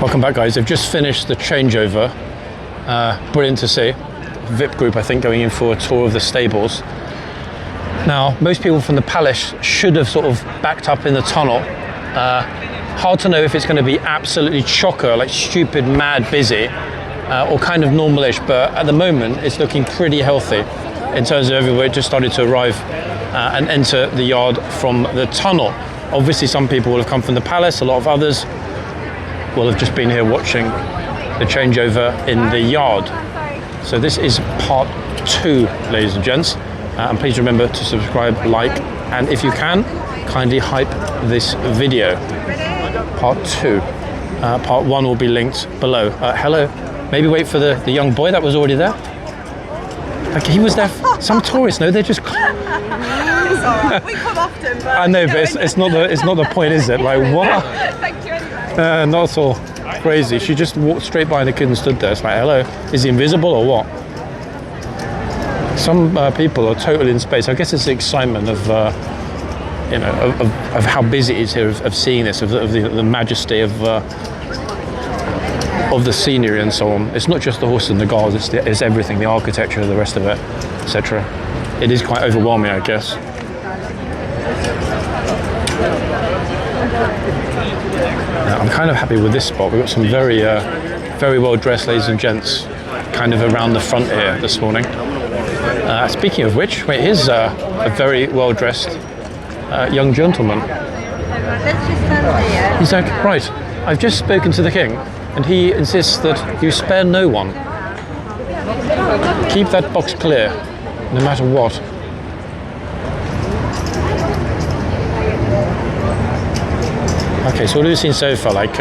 Welcome back, guys. They've just finished the changeover. Brilliant to see. VIP group, I think, going in for a tour of the stables. Now, most people from the palace should have sort of backed up in the tunnel. Hard to know if it's going to be absolutely chocker, like stupid, mad busy, or kind of normalish, but at the moment it's looking pretty healthy in terms of everywhere just started to arrive and enter the yard from the tunnel. Obviously some people will have come from the palace, a lot of others will have just been here watching the changeover in the yard. So this is part 2, ladies and gents, and please remember to subscribe, like, and if you can, kindly hype this video. Part 2. Part 1 will be linked below. Hello. Maybe wait for the young boy that was already there. Like he was there. Some tourists, no, they're just. It's alright. We come often, but I know, but it's not the point, is it? Like what? Thank you anyway. Not at all. Crazy. She just walked straight by the kid and stood there. It's like, hello, is he invisible or what? Some people are totally in space. I guess it's the excitement of, you know, of how busy it is here, of seeing this, of the majesty of the scenery and so on. It's not just the horses and the guards, it's everything, the architecture, the rest of it, etc. It is quite overwhelming, I guess. I'm kind of happy with this spot. We've got some very well dressed ladies and gents kind of around the front here this morning. Speaking of which, wait, here's a very well dressed young gentleman. He's like, right, I've just spoken to the king and he insists that you spare no one. Keep that box clear, no matter what. Okay, so what have we seen so far? Like,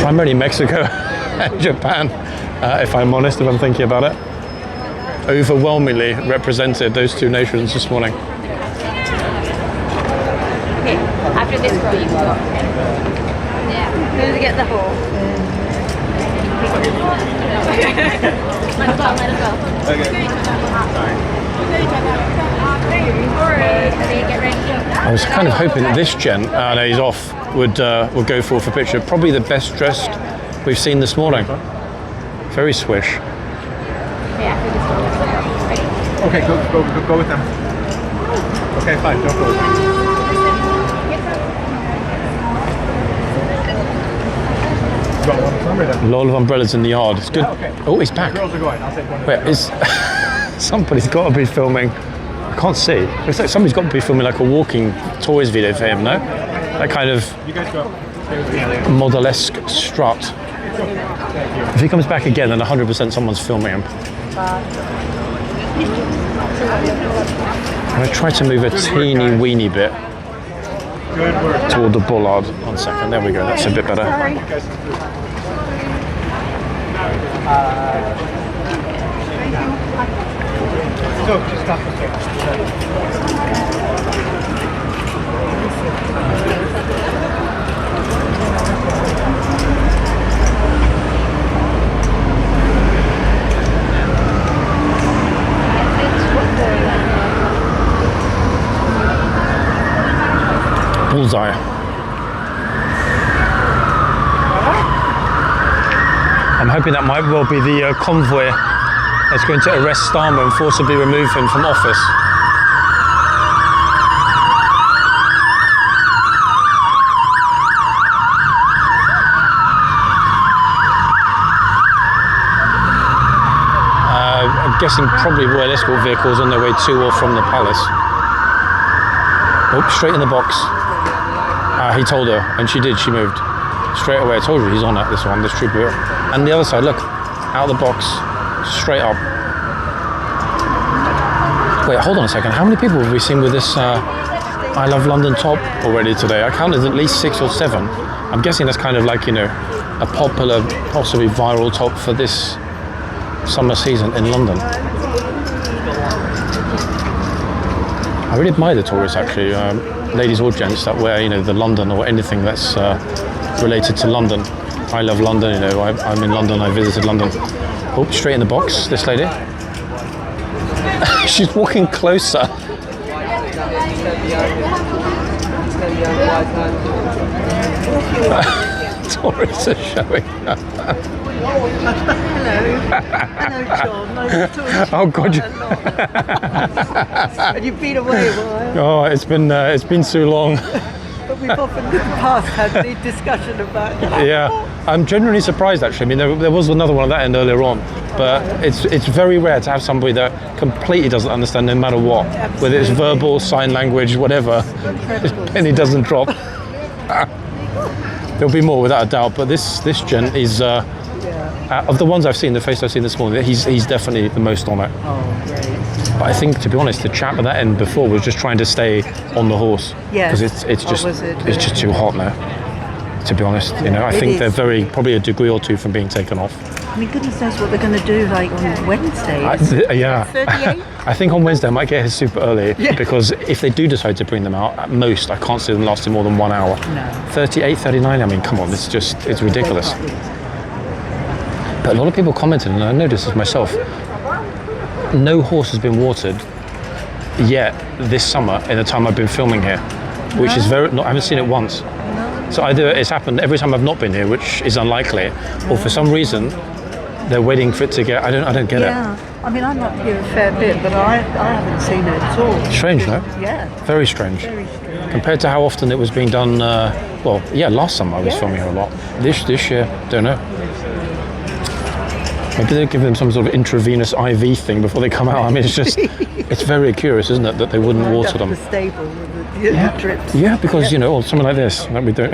primarily Mexico and Japan, if I'm honest, if I'm thinking about it. Overwhelmingly represented those two nations this morning. Okay, after this row you go. Yeah, who's to get the hole? Let us go. Okay. Get ready. I was kind of hoping that this gent, no, he's off, would go for picture. Probably the best dressed we've seen this morning. Very swish. Yeah, after this row. Ready? Okay, go with them. Okay, fine, don't go with them. A lot of umbrellas in the yard. It's good. Okay. Oh, he's back. Girls are going. I'll take one. Wait, is somebody's got to be filming? I can't see. Looks like somebody's got to be filming like a walking toys video for him, no? That kind of You guys go. model-esque strut. If he comes back again, then 100% someone's filming him. I'm going to try to move a teeny weeny bit Good work. toward the bollard. 1 second. There we go. That's a bit better. So, just stop the Bullseye. I'm hoping that might well be the convoy that's going to arrest Starmer and forcibly remove him from office. I'm guessing probably royal escort vehicles on their way to or from the palace. Oh, straight in the box. He told her, and she did, she moved. Straight away, I told you he's on it, this one, this trooper. And the other side, look, out of the box, straight up. Wait, hold on a second, how many people have we seen with this I Love London top already today? I counted at least 6 or 7. I'm guessing that's kind of like, you know, a popular, possibly viral top for this summer season in London. I really admire the tourists actually, ladies or gents that wear, you know, the London or anything that's related to London. I love London, you know, I'm in London, I visited London. Oh, straight in the box, this lady. She's walking closer. tourists are showing. Hello, John. Nice to talk to you. Oh God! And you've been away a while. Oh, it's been too long. But we've often in the past had the discussion about Yeah, I'm genuinely surprised actually. I mean, there was another one at that end earlier on, but it's very rare to have somebody that completely doesn't understand no matter what, whether it's verbal, sign language, whatever, and he doesn't drop. There'll be more without a doubt, but this gent is of the ones I've seen, the face I've seen this morning, he's definitely the most on it. Oh, great. But I think, to be honest, the chap at that end before was just trying to stay on the horse. Yeah. Because it's just it's just too hot now. To be honest, you know, I It think is. they're probably a degree or two from being taken off. I mean, goodness knows what they're going to do like on Wednesday. Yeah. 38? I think on Wednesday I might get here super early because if they do decide to bring them out, at most I can't see them lasting more than 1 hour. No. 38, 39. I mean, come on, it's ridiculous. But a lot of people commented, and I noticed this myself. No horse has been watered yet this summer in the time I've been filming here, which is I haven't seen it once. So either it's happened every time I've not been here, which is unlikely, or for some reason they're waiting for it to get. I don't get Yeah. I mean, I'm up here a fair bit, but I haven't seen it at all. it. Strange, no? Yeah. Very strange. Very strange. Compared to how often it was being done. Last summer I was filming here a lot. This year, don't know. Maybe they give them some sort of intravenous IV thing before they come out. I mean, it's very curious, isn't it, that they wouldn't water them. The stable with the drips. Yeah, because or something like this, like we don't.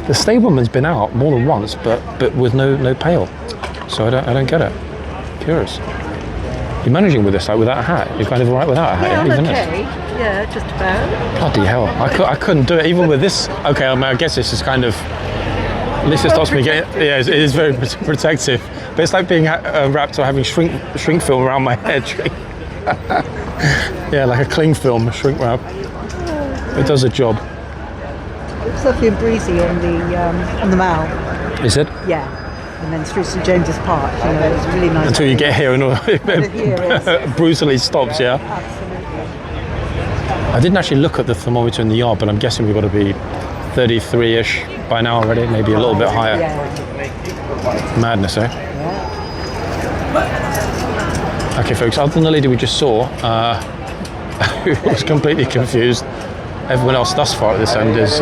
The stableman's been out more than once, but with no pail. So I don't get it. Curious. You're managing with this, like without a hat. You're kind of alright without a hat, Yeah, I'm even okay. Yeah, just about. Bloody hell! I couldn't do it even with this. Okay, I mean, I guess this is kind of. At least it stops me getting. Yeah, it is very protective. But it's like being wrapped or having shrink film around my head. Yeah, like a cling film, shrink wrap. It does a job. It's lovely and breezy on the Mall. Is it? Yeah. And then through St James's Park, it's really nice. Until you get here and Yes. brutally stops, yeah. Absolutely. I didn't actually look at the thermometer in the yard, but I'm guessing we've got to be 33-ish by now already, maybe a little bit higher. Yeah. Madness, eh? Okay, folks, other than the lady we just saw, who was completely confused, everyone else thus far at this end is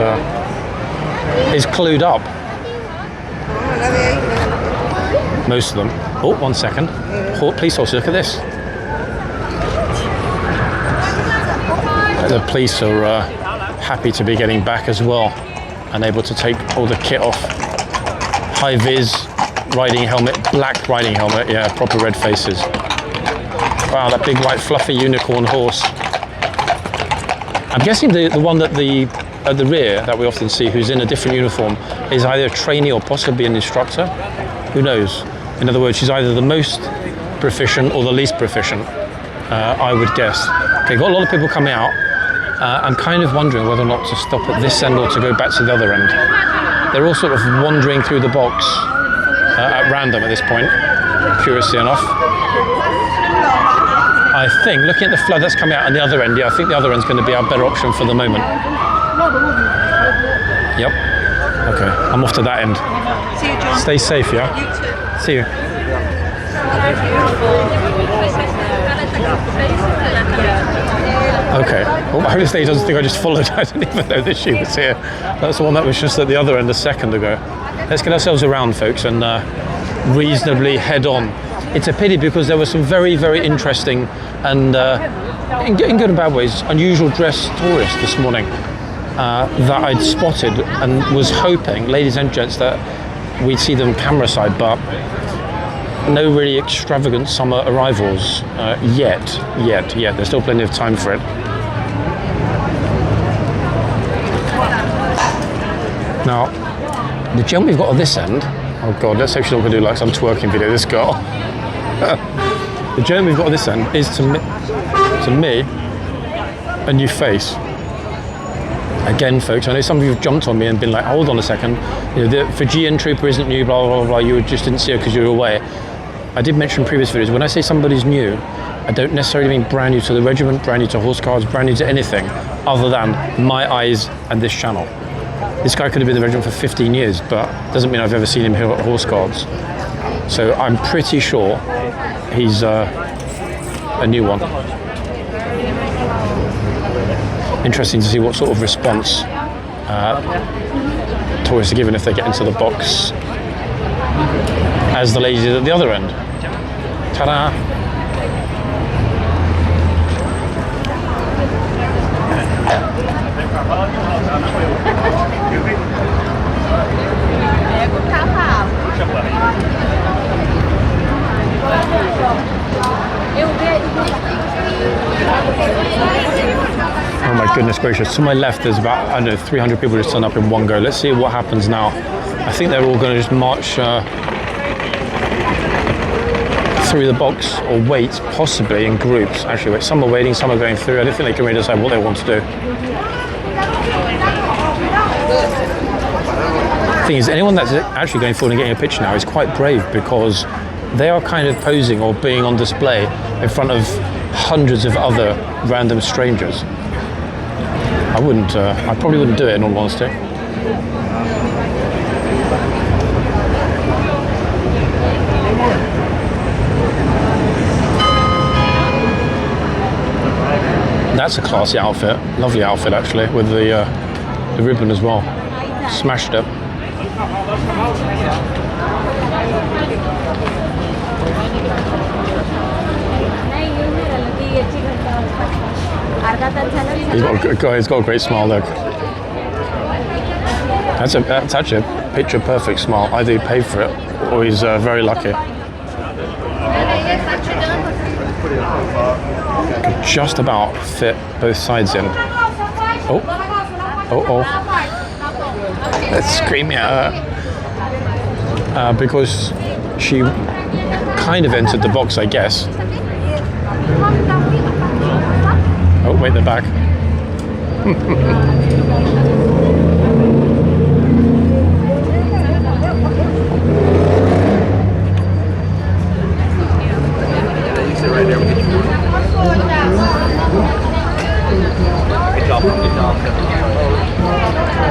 clued up. Most of them. Oh, 1 second. Police officer, look at this. The police are happy to be getting back as well and able to take all the kit off. High vis riding helmet, black riding helmet, yeah, proper red faces. Wow, that big white fluffy unicorn horse. I'm guessing the one that at the rear that we often see who's in a different uniform is either a trainee or possibly an instructor. Who knows? In other words, she's either the most proficient or the least proficient, I would guess. Okay, got a lot of people coming out. I'm kind of wondering whether or not to stop at this end or to go back to the other end. They're all sort of wandering through the box at random at this point, curiously enough. I think, looking at the flood that's coming out on the other end, I think the other end's going to be our better option for the moment. Yep. Okay, I'm off to that end. See you, John. Stay safe, yeah? You too. See you. Okay. Well, I hope this lady doesn't think I just followed. I didn't even know that she was here. That's the one that was just at the other end a second ago. Let's get ourselves around, folks, and reasonably head on. It's a pity because there were some very, very interesting and, in good and bad ways, unusual dressed tourists this morning that I'd spotted and was hoping, ladies and gents, that we'd see them camera side, but no really extravagant summer arrivals yet. There's still plenty of time for it. Now, the jump we've got on this end, oh God, let's hope she's not going to do like some twerking video, this girl. The jump we've got on this end is to me a new face. Again, folks, I know some of you have jumped on me and been like, hold on a second, the Fijian trooper isn't new, blah, blah, blah, you just didn't see her because you were away. I did mention in previous videos, when I say somebody's new, I don't necessarily mean brand new to the regiment, brand new to horse cards, brand new to anything other than my eyes and this channel. This guy could have been in the regiment for 15 years, but doesn't mean I've ever seen him here at Horse Guards. So I'm pretty sure he's a new one. Interesting to see what sort of response tourists are given if they get into the box as the ladies at the other end. Ta-da! Oh my goodness gracious, to my left there's about, I don't know, 300 people just turn up in one go. Let's see what happens now. I think they're all going to just march through the box, or wait, possibly in groups. Actually, wait, some are waiting, some are going through. I don't think they can really decide what they want to do. The thing is, anyone that's actually going forward and getting a picture now is quite brave, because they are kind of posing or being on display in front of hundreds of other random strangers. I probably wouldn't do it in all honesty. That's a classy outfit, lovely outfit actually, with the ribbon as well. Smashed it. He's got a great smile, look. That's actually a picture perfect smile. Either he paid for it or he's very lucky. Could just about fit both sides in. Oh. Let's scream at her. Because she kind of entered the box, I guess. Oh, wait, they're back.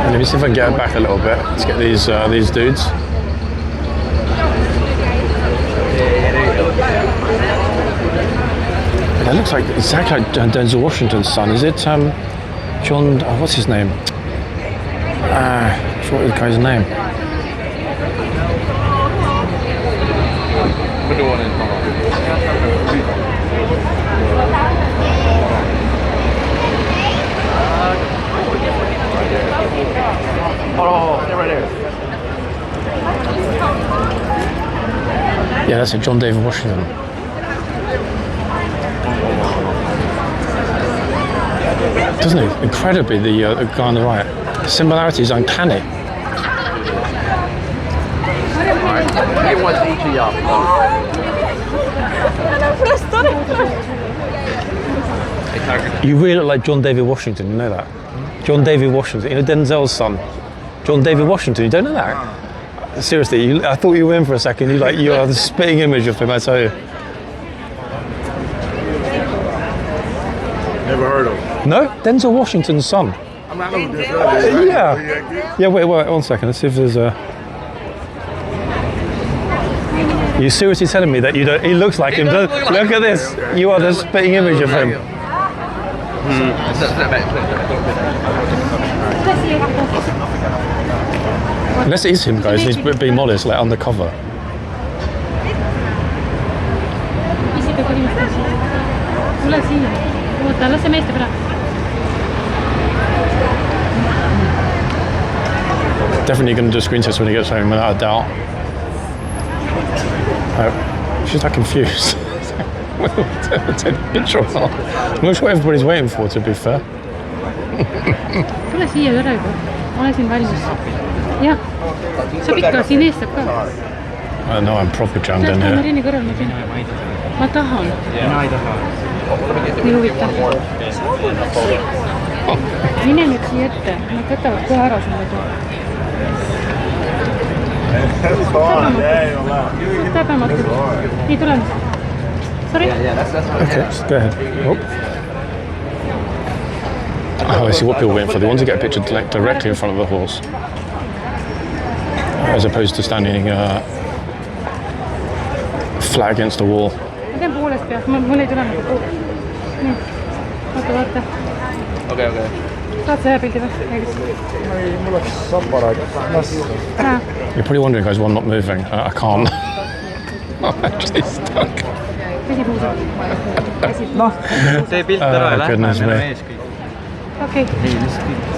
Let me see if I can get it back a little bit. Let's get these dudes. That looks like exactly like Denzel Washington's son. Is it John? Oh, what's his name? I forgot the guy's name. Oh, they're right there. Yeah, that's it, John David Washington. Doesn't it? Incredibly, the guy on the right. The similarity is uncanny. Get one to each of y'all. You really look like John David Washington, you know that? John David Washington, you know Denzel's son. John David Washington, you don't know that? Seriously, I thought you were in for a second. You are the spitting image of him, I tell you. Never heard of him. No? Denzel Washington's son. I'm not looking at Yeah, wait, 1 second. Let's see if there's a... You seriously telling me that you don't... He looks like him. Look at this. You are the spitting image of him. Unless it is him, guys. He's being modest, like undercover. Definitely going to do a screen test when he gets home, without a doubt. She's like confused. Take a picture or not. I'm not sure what everybody's waiting for, to be fair. I know I'm proper jammed in here. Ma tahan. Nii huvitav. Mine nüüd siia ette, nad võtavad kohe ära sulle. Täpämatult. Nii, tuleme. Sorry. Okay, just go ahead. Oh. Oh, I see what people are waiting for. They want to get a picture directly in front of the horse, as opposed to standing flat against the wall. ma teen poolest pealt, mul ei tule nagu nii, vaata. okei. saad sa ühe pildi või? mul oleks aparaat. You're probably wondering, guys, why I'm not moving. I can't. I'm actually stuck. tee pilt ära ja lähme, goodness meil on me. ees kõik. okei.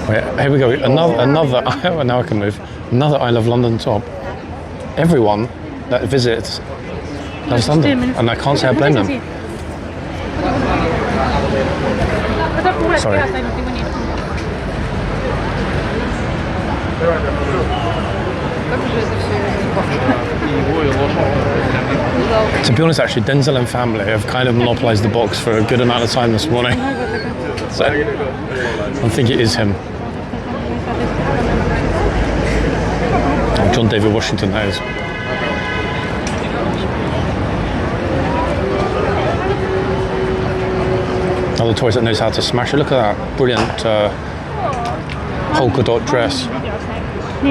Wait, here we go. Another. Now I can move. Another I Love London top. Everyone that visits loves London, and I can't say I blame them. Sorry. To be honest, actually, Denzel and family have kind of monopolised the box for a good amount of time this morning. So I think it is him. John David Washington, that is. Another tourist that knows how to smash it. Look at that brilliant polka dot dress.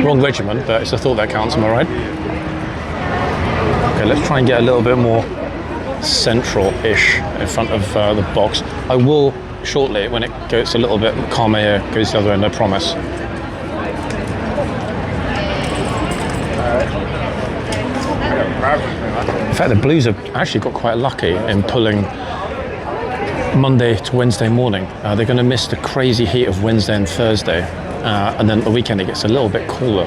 Wrong regiment, but it's a thought that counts, am I right? Okay, let's try and get a little bit more central-ish in front of the box. I will shortly, when it gets a little bit calmer here, goes the other end, I promise. In fact, the Blues have actually got quite lucky in pulling Monday to Wednesday morning. They're going to miss the crazy heat of Wednesday and Thursday, and then the weekend it gets a little bit cooler.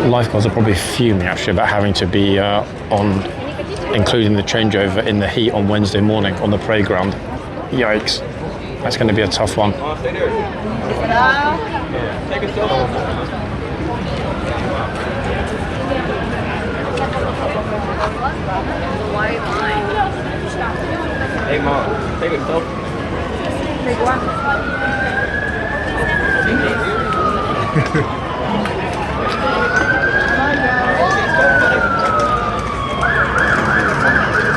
Lifeguards are probably fuming actually about having to be on, including the changeover in the heat on Wednesday morning on the parade ground. Yikes, that's going to be a tough one. Hey Mom, take a selfie. Take one.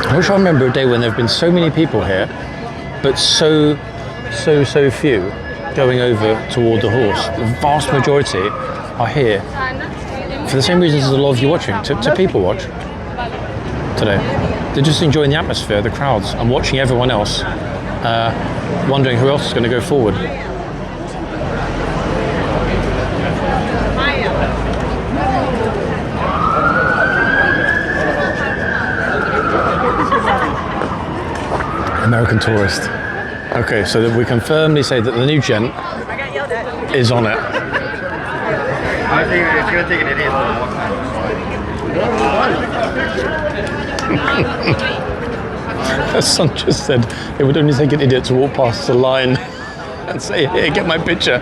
I wish I remember a day when there have been so many people here, but so few going over toward the horse. The vast majority are here for the same reasons as a lot of you watching, to people watch today. They're just enjoying the atmosphere, the crowds, and watching everyone else, wondering who else is going to go forward. American tourist. Okay, so that we can firmly say that the new gent is on it. I think it's going to take an idiot to walk. As son just said, it would only take an idiot to walk past the line and say, "Here, get my picture."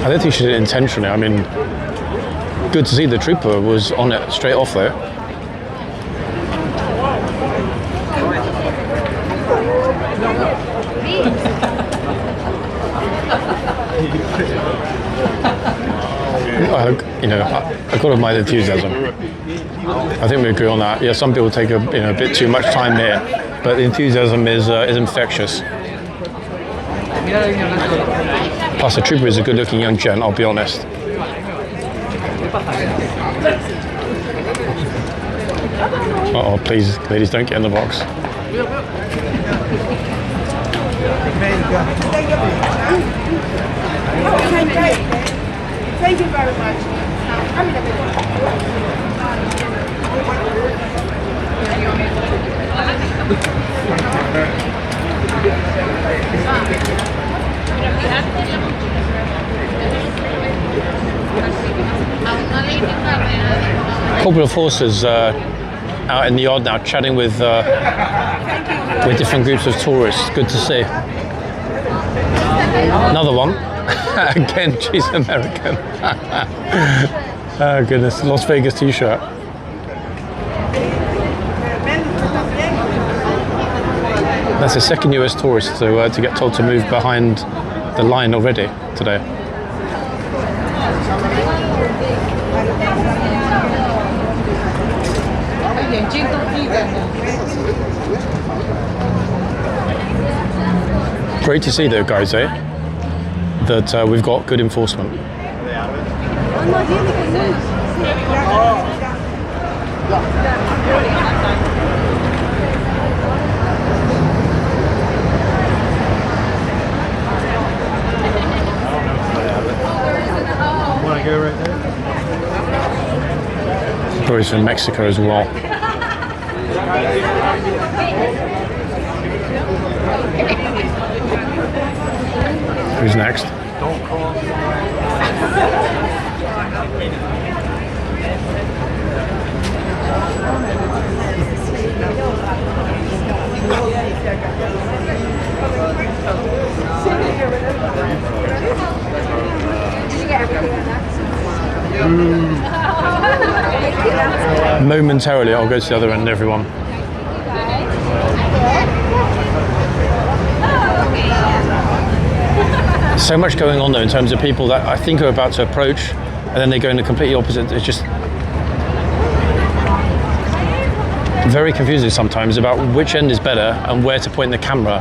I don't think she did it intentionally. I mean, good to see the trooper was on it straight off there. I got to admire the enthusiasm. I think we agree on that. Yeah, some people take a bit too much time here, but the enthusiasm is infectious. Plus, the trooper is a good-looking young gent. I'll be honest. Oh, please, ladies, don't get in the box. Thank you very much. Couple of horses out in the yard now, chatting with different groups of tourists. Good to see. Another one. Again, she's American. Oh goodness, Las Vegas t-shirt. That's the second US tourist to get told to move behind the line already today. Great to see though, guys, that we've got good enforcement. Want to go right there? Probably from Mexico as well. Who's next? Momentarily, I'll go to the other end, everyone. So much going on though in terms of people that I think are about to approach and then they go in the completely opposite. It's just very confusing sometimes about which end is better and where to point the camera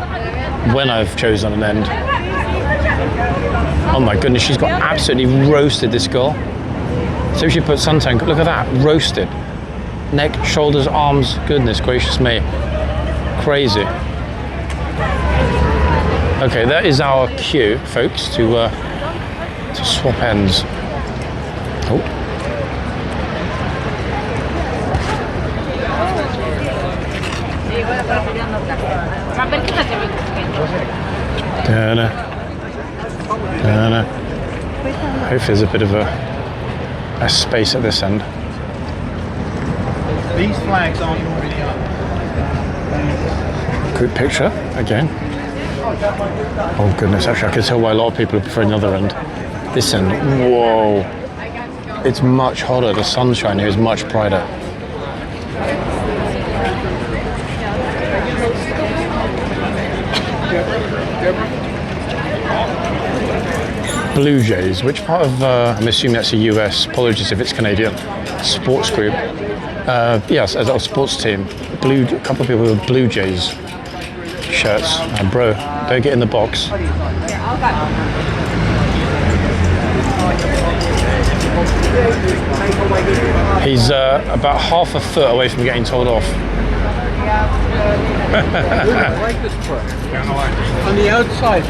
when I've chosen an end. Oh my goodness, she's got absolutely roasted, this girl. So she put suntan, look at that, roasted. Neck, shoulders, arms, goodness gracious me. Crazy. Okay, that is our cue, folks, to swap ends. Oh. Da-da. Da-da. Hopefully there's a bit of a space at this end. These flags aren't already up. Group picture, again. Oh goodness, actually I can tell why a lot of people prefer another end. This end, whoa. It's much hotter, the sunshine here is much brighter. Blue Jays, which part of, I'm assuming that's a US, apologies if it's Canadian, sports group. Yes, as a sports team. A couple of people with Blue Jays shirts. Bro, don't get in the box. He's about half a foot away from getting told off. I like this part. On the outside.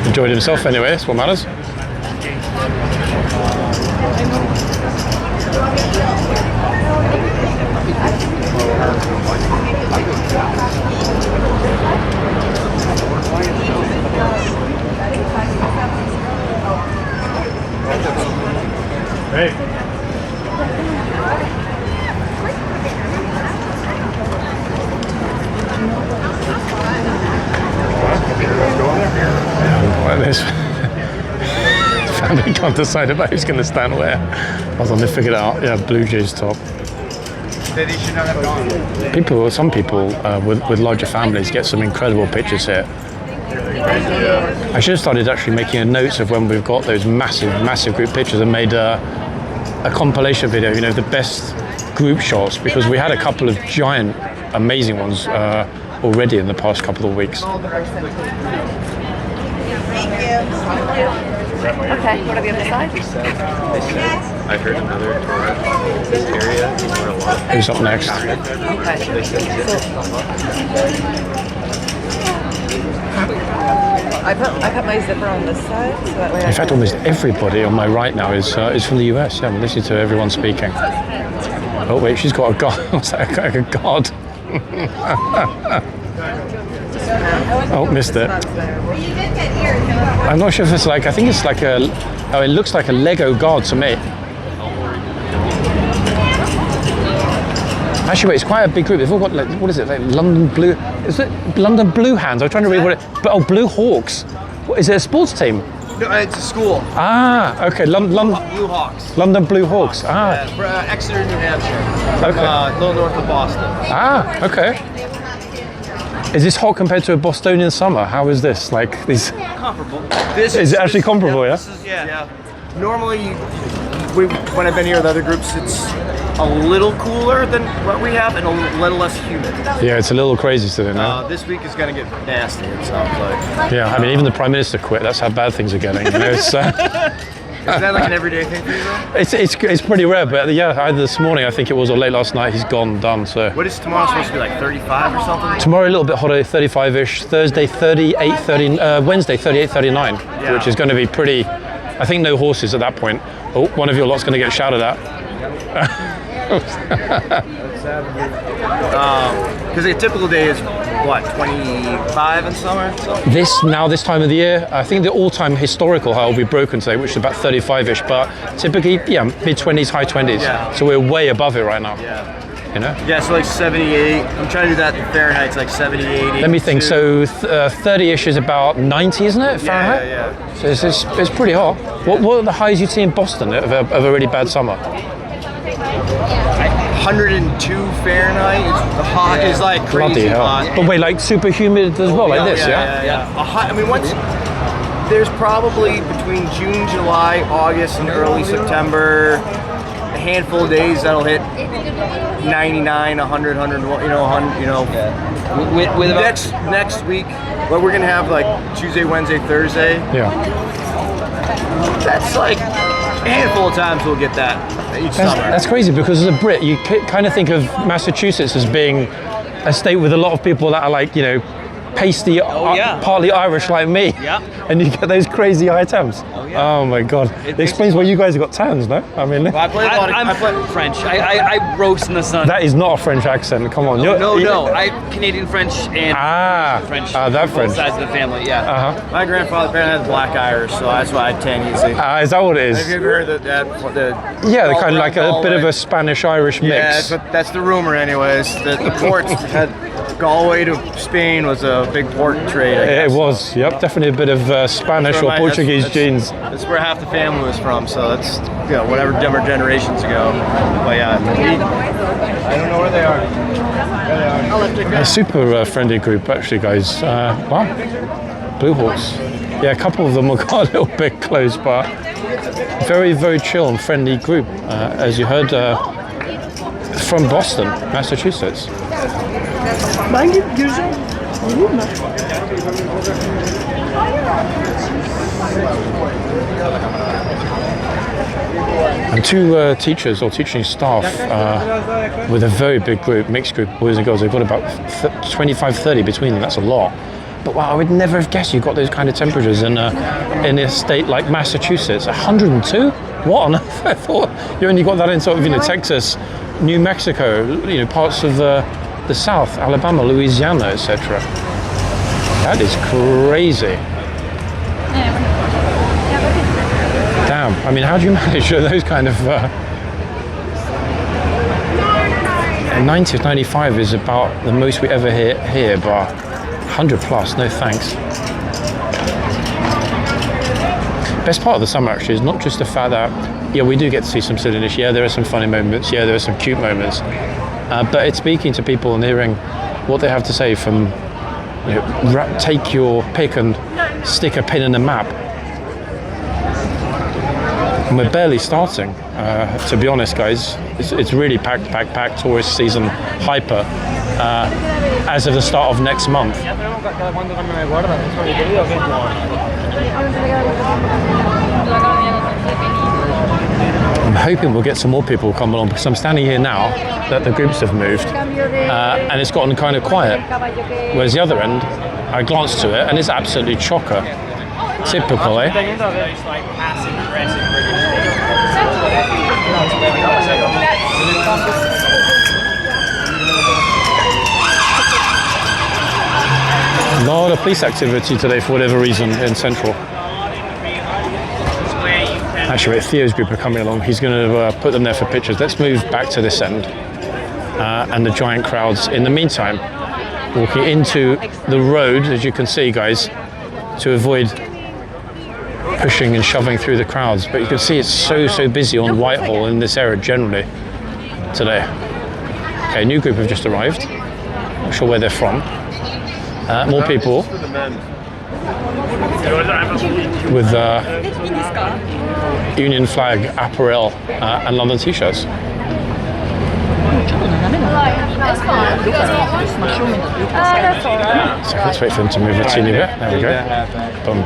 Enjoyed himself anyway, that's what matters. Hey. Like this. Family can't decide about who's going to stand where. Hold on, they figured it out. Yeah, Blue Jays top. Some people with larger families get some incredible pictures here. I should have started actually making a notes of when we've got those massive group pictures and made a compilation video, you know, the best group shots, because we had a couple of giant, amazing ones already in the past couple of weeks. Okay, what are the other side? I heard another tourist area. Who's up next? I put my zipper on this side, so that way In fact, almost everybody on my right now is from the US. Yeah, I'm listening to everyone speaking. Oh wait, she's got a guard. What's that? Like a guard. Oh, missed it. I'm not sure if it's like, I think it's like a, oh, it looks like a Lego guard to me. Actually, wait, it's quite a big group. They've all got, like, what is it, like London Blue, is it London Blue Hands? I was trying to read what it, but oh, Blue Hawks. What, is it a sports team? No, it's a school. Ah, okay, Blue Hawks. London Blue Hawks, ah. Exeter, New Hampshire. Okay. A little north of Boston. Ah, okay. Is this hot compared to a Bostonian summer? How is this? Like these? Comparable. Is it actually comparable? Yeah. This is, yeah. Normally, when I've been here with other groups, it's a little cooler than what we have and a little less humid. Yeah, it's a little crazy today now. This week is going to get nasty, it sounds like. Yeah, I mean, even the Prime Minister quit. That's how bad things are getting. You know, it's, Is that like an everyday thing for you, though? it's pretty rare, but yeah, either this morning, I think it was, or late last night, he's gone, done. So What is tomorrow supposed to be, like 35 or something? tomorrow a little bit hotter, 35-ish. Thursday 38, 30. Wednesday 38, 39, which is going to be pretty. I think no horses at that point. Oh, one of your lot's going to get shouted at. Because a typical day is what, 25 in summer? So? This time of the year, I think the all-time historical high will be broken today, which is about 35-ish. But typically, yeah, mid-20s, high 20s. Yeah. So we're way above it right now. Yeah. You know. Yeah, so like 78. I'm trying to do that in Fahrenheit. It's like 78. Let me think. So 30-ish is about 90, isn't it? Fahrenheit. Yeah. So it's pretty hot. What are the highs you'd see in Boston of a really bad summer? 102 Fahrenheit is like crazy Bloody hell. hot. But wait, like super humid as well, like this, yeah? Yeah. I mean, there's probably between June, July, August, and early September, a handful of days that'll hit 99, 100, 100, you know. With about Next week, well, we're gonna have like Tuesday, Wednesday, Thursday. Yeah. That's like a handful of times we'll get that each summer. That's crazy because as a Brit, you kind of think of Massachusetts as being a state with a lot of people that are like, you know, pasty, partly Irish like me. Yeah. And you get those crazy high temps. Oh, yeah. Oh my God. It explains why you guys have got tans, no? I mean, Well, I play a lot of. I'm French. I roast in the sun. that is not a French accent. Come on. No. I'm Canadian French and French. that both French. sides of the family. Yeah. Uh-huh. My grandfather apparently had black Irish, so that's why I tan easy. Is that what it Have you is? ever heard that? Yeah, they're kind of like a bit of a Spanish-Irish mix. Yeah, that's the rumor, anyways. The ports had Galway to Spain was a big port trade. I It guess. was, yep, definitely a bit of Spanish That's or where Portuguese that's- genes. That's where half the family was from, so that's whatever generations ago. But yeah, I don't know where they are. There they are. A super friendly group, actually, guys. Wow, Blue Horse. Yeah, a couple of them got a little bit close, but very, very chill and friendly group, as you heard from Boston, Massachusetts. Ben git gireceğim. Olur mu? And two teachers or teaching staff with a very big group, mixed group, boys and girls. They've got about 25, 30 between them. That's a lot. But wow, I would never have guessed you got those kind of temperatures in a state like Massachusetts. 102? What on earth? I thought you only got that in sort of Texas, New Mexico, parts of the South, Alabama, Louisiana, etc. That is crazy. Damn. I mean, how do you manage those kind of? 90 to 95 is about the most we ever hear here, but 100 plus, no thanks. Best part of the summer actually is not just the fact that, yeah, we do get to see some silliness, yeah, there are some funny moments, yeah, there are some cute moments, but it's speaking to people and hearing what they have to say from, take your pick and stick a pin in a map. And we're barely starting, to be honest, guys. It's really packed, tourist season hyper as of the start of next month. I'm hoping we'll get some more people come along because I'm standing here now that the groups have moved and it's gotten kind of quiet. Whereas the other end, I glanced to it and it's absolutely chocker. Typical, eh? A lot of police activity today for whatever reason in Central. Actually, wait, Theo's group are coming along. He's going to put them there for pictures. Let's move back to this end and the giant crowds. In the meantime, walking into the road, as you can see, guys, to avoid pushing and shoving through the crowds. But you can see it's so busy on Whitehall in this area generally today. Okay, a new group have just arrived. Not sure where they're from. More people. with Union flag apparel and London t-shirts. That's fine. So let's wait for them to move a teeny bit. There we go. Boom.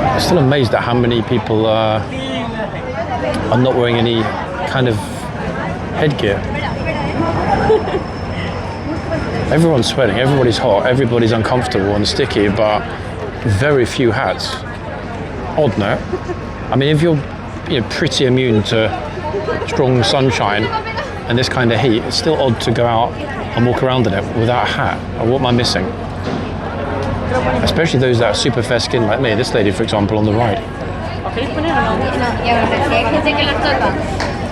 I'm still amazed at how many people are not wearing any kind of headgear. Everyone's sweating, everybody's hot, everybody's uncomfortable and sticky, but very few hats. Odd, no? I mean, if you're pretty immune to strong sunshine and this kind of heat, it's still odd to go out and walk around in it without a hat. What am I missing? Especially those that are super fair skinned like me. This lady, for example, on the right.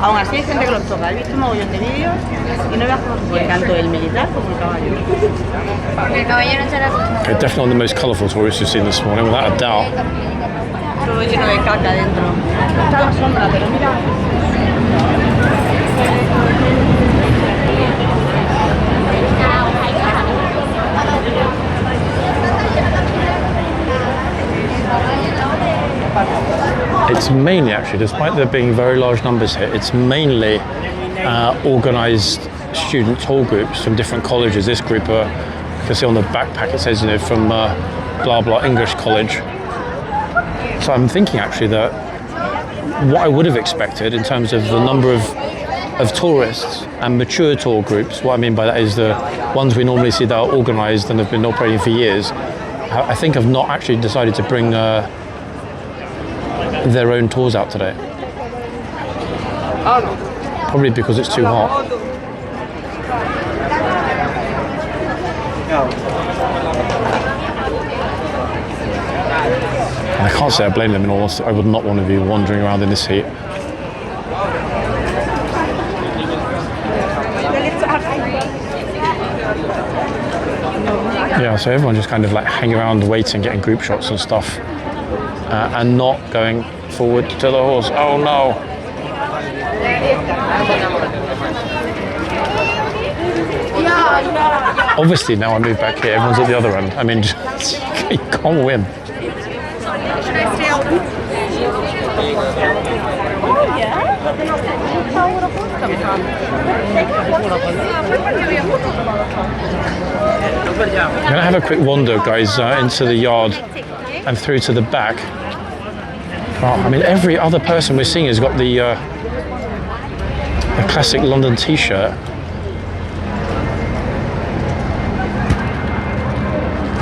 Aún así hay gente que los toca. He visto un mogollón de vídeos y no veas como tanto el militar como el caballo. Okay, definitely the most colourful tourists we've seen this morning, without a doubt. Todo lleno de caca dentro. Está la sombra, pero mira. It's mainly, actually, despite there being very large numbers here, it's mainly organised student tour groups from different colleges. This group, you can see on the backpack, it says, from blah blah English college. So I'm thinking actually that what I would have expected in terms of the number of tourists and mature tour groups, what I mean by that is the ones we normally see that are organised and have been operating for years, I think have not actually decided to bring their own tours out today. Probably because it's too hot. And I can't say I blame them in all honesty. I would not want to be wandering around in this heat. Yeah, so everyone just kind of like hanging around waiting, getting group shots and stuff. And not going forward to the horse. Oh no! Obviously now I move back here, everyone's at the other end. I mean, you can't win. I'm going to have a quick wander, guys, into the yard and through to the back. Well, I mean, every other person we're seeing has got the classic London t-shirt.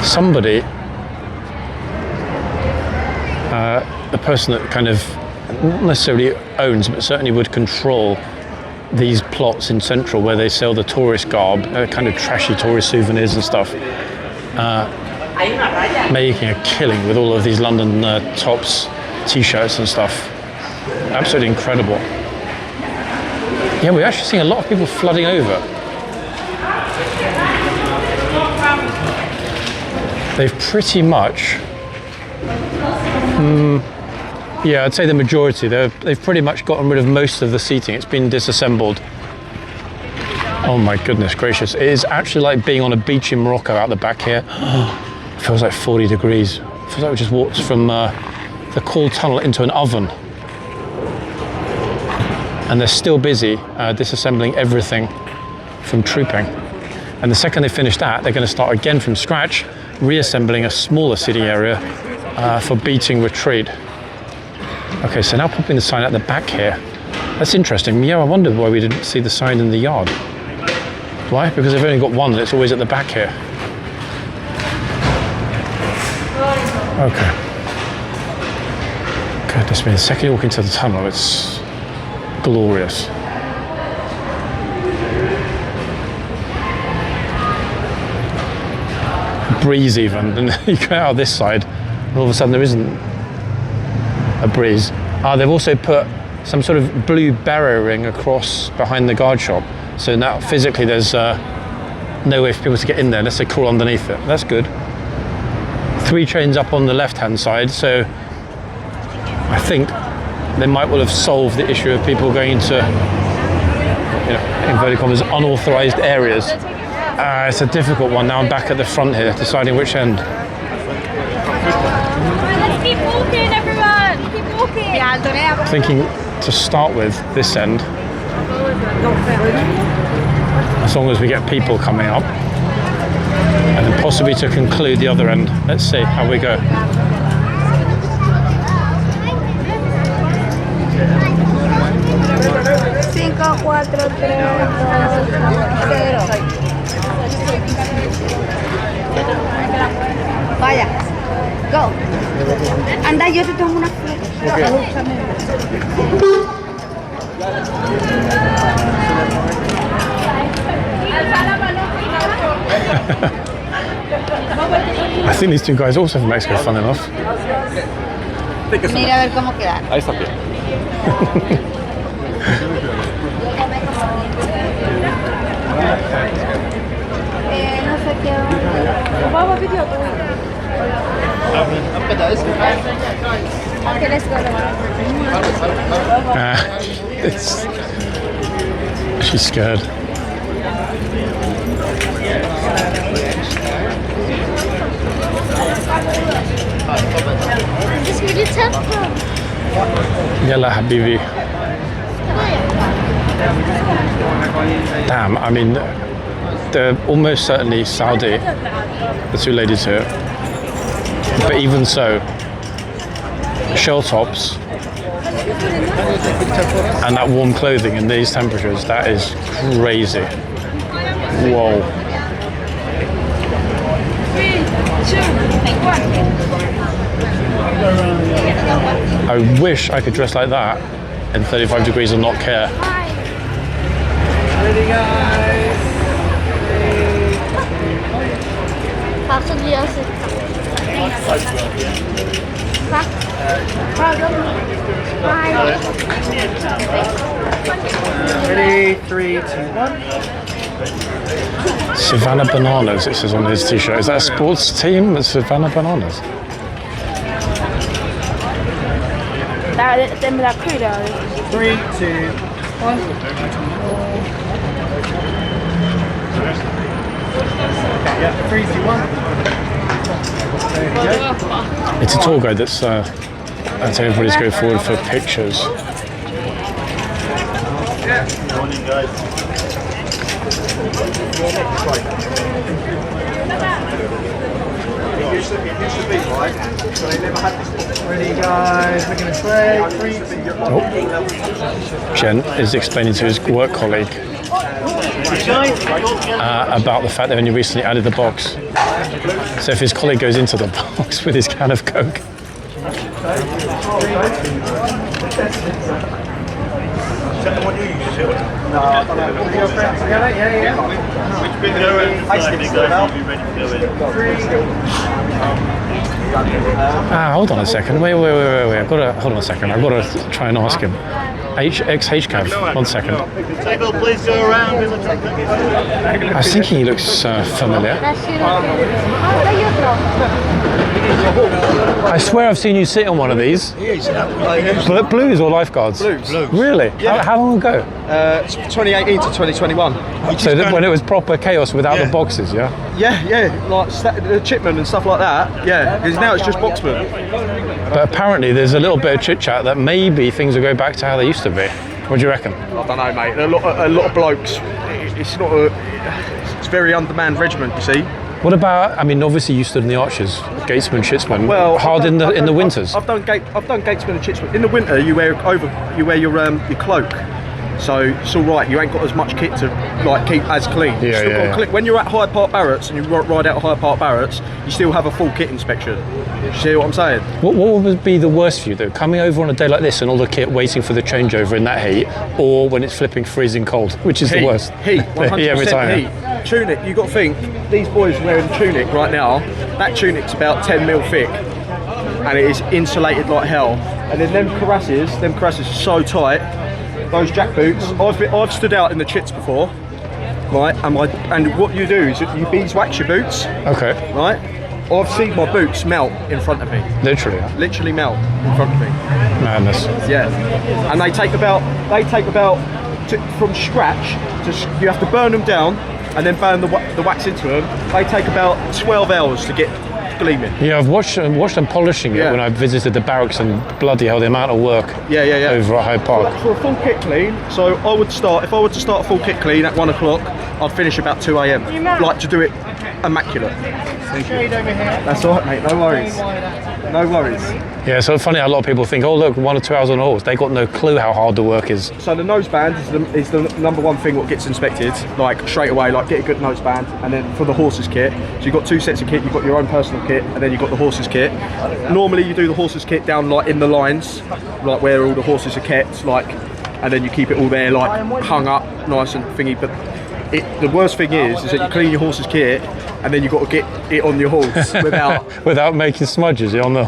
Somebody, the person that kind of not necessarily owns, but certainly would control these plots in Central where they sell the tourist garb, kind of trashy tourist souvenirs and stuff, making a killing with all of these London tops, t-shirts and stuff. Absolutely incredible. Yeah, we're actually seeing a lot of people flooding over. They've pretty much, yeah, I'd say the majority, they've pretty much gotten rid of most of the seating. It's been disassembled. Oh my goodness gracious. It is actually like being on a beach in Morocco out the back here. It feels like 40 degrees. It feels like we just walked from the cool tunnel into an oven. And they're still busy disassembling everything from trooping. And the second they finish that, they're going to start again from scratch, reassembling a smaller seating area for beating retreat. Okay, so now popping the sign at the back here. That's interesting. Yeah, I wondered why we didn't see the sign in the yard. Why? Because they've only got one that's always at the back here. Okay. Goodness me, the second you walk into the tunnel, it's glorious. Breeze even, and you go out this side, and all of a sudden there isn't a breeze. They've also put some sort of blue barrier ring across behind the guard shop. So now physically there's no way for people to get in there unless they crawl underneath it. That's good. 3 trains up on the left-hand side, so I think they might well have solved the issue of people going into, you know, inverted commas, unauthorized areas. It's a difficult one. Now I'm back at the front here, deciding which end. Let's keep walking, everyone. Keep walking. Thinking to start with this end, as long as we get people coming up, and then possibly to conclude the other end. Let's see how we go. Vaya. Go. Anda, yo te tomo una foto. I think these 2 guys also from Mexico, fun enough. Mira a ver cómo quedan. Ahí está bien. No sé qué. Okay, let's go. She's scared. Just with your temper. Yalla Habibi. Damn, I mean, they're almost certainly Saudi, the 2 ladies here. But even so, shell tops and that warm clothing in these temperatures, that is crazy. Whoa. 3, 2, 1. I wish I could dress like that in 35 degrees and not care. Ready, guys? Ready, 3, 2, 1. Savannah Bananas, it says on his t-shirt. Is that a sports team? It's Savannah Bananas. Dem la cuida. 3, 2, 1. Yeah, 3, 2, 1. There you go. It's a tour guide that's telling everybody to go forward for pictures. Morning, guys. It used to be right, so they never had this. Ready, guys? We're going to play. 3, 2, 1. Jen is explaining to his work colleague about the fact they only recently added the box. So if his colleague goes into the box with his can of Coke. Is that the one you use? No, I don't know. Your friends together? Yeah. Which bit go inside, guys? You'll be ready to go in. Hold on a second. Wait. Hold on a second. I've got to try and ask him. HXHCAV. 1 second. Table, please go around. I was thinking he looks familiar. I swear I've seen you sit on one of these. Blues or lifeguards? Blues. Really? Yeah. How long ago? 2018 to 2021. So when it was proper chaos without the boxes, yeah? Yeah, like the Chipman and stuff like that. Yeah, because now it's just Boxman. But apparently there's a little bit of chit-chat that maybe things will go back to how they used to be. What do you reckon? I don't know, mate. A lot of blokes. It's not a. It's a very undermanned regiment, you see. What about? I mean, obviously you stood in the arches, gatesman, shitsman. Well, hard in the winters. I've done gatesman and shitsman. In the winter, you wear your cloak. So it's all right. You ain't got as much kit to like keep as clean. You still got to click. When you're at Hyde Park Barracks and you ride out of Hyde Park Barracks, you still have a full kit inspection. You see what I'm saying? What would be the worst for you though? Coming over on a day like this and all the kit waiting for the changeover in that heat, or when it's flipping freezing cold, which is the worst? Heat, 100% every time. heat. Tunic, you got to think, these boys are wearing tunic right now. That tunic's about 10 mil thick, and it is insulated like hell. And then them cuirasses are so tight. Those jack boots, I've stood out in the chits before, right? And what you do is you beeswax your boots. Okay. Right? I've seen my boots melt in front of me. Literally melt in front of me. madness. Yeah. And they take about from scratch you have to burn them down and then burn the wax into them. They take about 12 hours to get gleaming. Yeah, I've watched them polishing it when I visited the barracks, and bloody hell, the amount of work over at Hyde Park. For a full kit clean, so if I were to start a full kit clean at 1 o'clock, I'd finish about 2 a.m. Like to do it immaculate. Thank you. That's all right, mate, no worries. No worries. Yeah, so funny how a lot of people think, oh look, 1 or 2 hours on a horse. They got no clue how hard the work is. So the noseband is the number one thing what gets inspected, like straight away, like get a good noseband. And then for the horses kit, so you've got 2 sets of kit, you've got your own personal kit, and then you've got the horses kit. Normally you do the horses kit down like in the lines, like where all the horses are kept, like, and then you keep it all there like hung up, nice and thingy. But the worst thing is that you clean your horse's kit and then you've got to get it on your horse without making smudges on the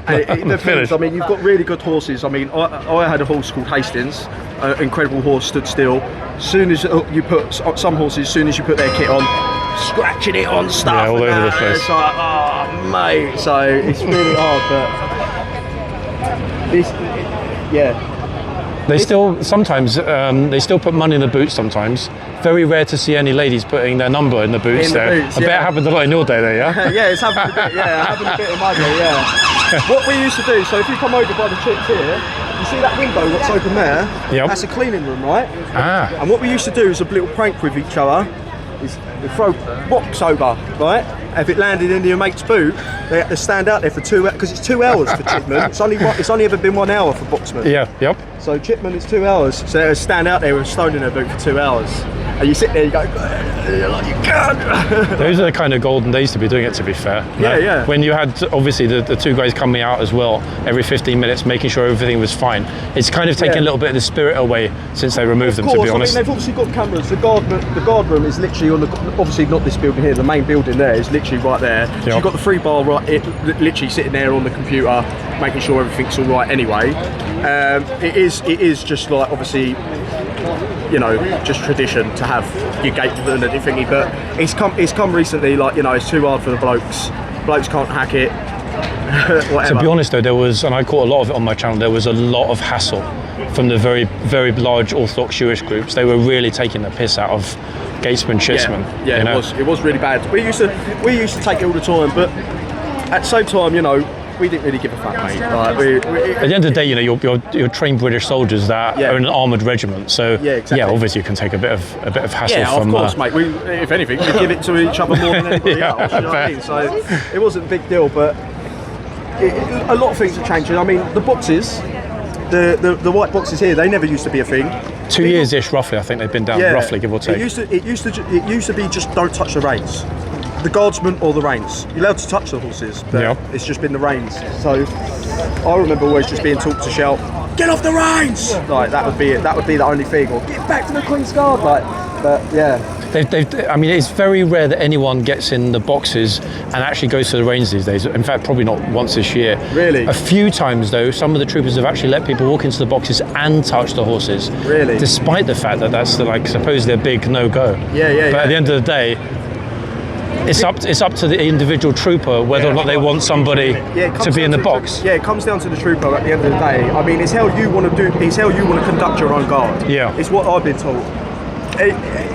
finish. I mean, you've got really good horses. I mean, I had a horse called Hastings, an incredible horse, stood still. Soon as you put some horses, as soon as you put their kit on, scratching it on stuff. Yeah, all over the place. It's like, oh mate, so it's really hard, but this, yeah. They still sometimes they still put money in the boots. Sometimes very rare to see any ladies putting their number in the boots. I bet it happened a lot in your day there, yeah. Yeah, it's happened a bit. Yeah, it happened a bit in my day. Yeah. What we used to do. So if you come over by the chicks here, you see that window what's open there? Yep. That's a cleaning room, right? Ah. And what we used to do is a little prank with each other. Is we throw box over, right? If it landed in your mate's boot, they had to stand out there for 2 hours because it's 2 hours for chipman. It's only ever been 1 hour for boxman. Yeah. Yep. So chipman is 2 hours. So they would stand out there with a stone in their boot for 2 hours, and you sit there, you go, you're like, you can't. Those are the kind of golden days to be doing it. To be fair. Yeah, yeah. When you had obviously the 2 guys coming out as well every 15 minutes, making sure everything was fine. It's kind of taken a little bit of the spirit away since they removed them. To be honest. I mean, they've obviously got cameras. The guard room is literally on obviously not this building here. The main building there is literally right there. Yep. So you've got the 3 bar literally sitting there on the computer, making sure everything's all right. Anyway, it is just like obviously, you know, just tradition to have your gate and everything. But it's come recently, like, you know, it's too hard for the blokes. Blokes can't hack it. Whatever. To be honest though, there was, and I caught a lot of it on my channel, there was a lot of hassle from the very, very large Orthodox Jewish groups. They were really taking the piss out of gatesmen, shitsmen. Yeah, you know? It was really bad. We used to take it all the time, but at the same time, you know, we didn't really give a fuck, mate. Like, at the end of the day, you know, you're trained British soldiers that are in an armoured regiment, so exactly. Obviously you can take a bit of hassle from. Yeah, of course, mate. If anything, we give it to each other more than anybody else. You know what I mean? So it wasn't a big deal, but a lot of things are changing. I mean, the boxes, the white boxes here, they never used to be a thing. 2 years-ish, roughly. I think they've been down, roughly, give or take. It used to be just don't touch the reins. The guardsman or the reins. You're allowed to touch the horses, but it's just been the reins. So I remember always just being taught to shout, "Get off the reins!" Like that would be it. That would be the only thing. Or get back to the Queen's Guard. Like, but yeah. I mean, it's very rare that anyone gets in the boxes and actually goes to the reins these days. In fact, probably not once this year. Really? A few times, though, some of the troopers have actually let people walk into the boxes and touch the horses. Really? Despite the fact that that's supposedly a big no-go. Yeah. But at the end of the day, it's up to the individual trooper whether or not they want somebody to be in the box. It comes down to the trooper at the end of the day. I mean, it's how you want to do. It's how you want to conduct your own guard. Yeah. It's what I've been taught.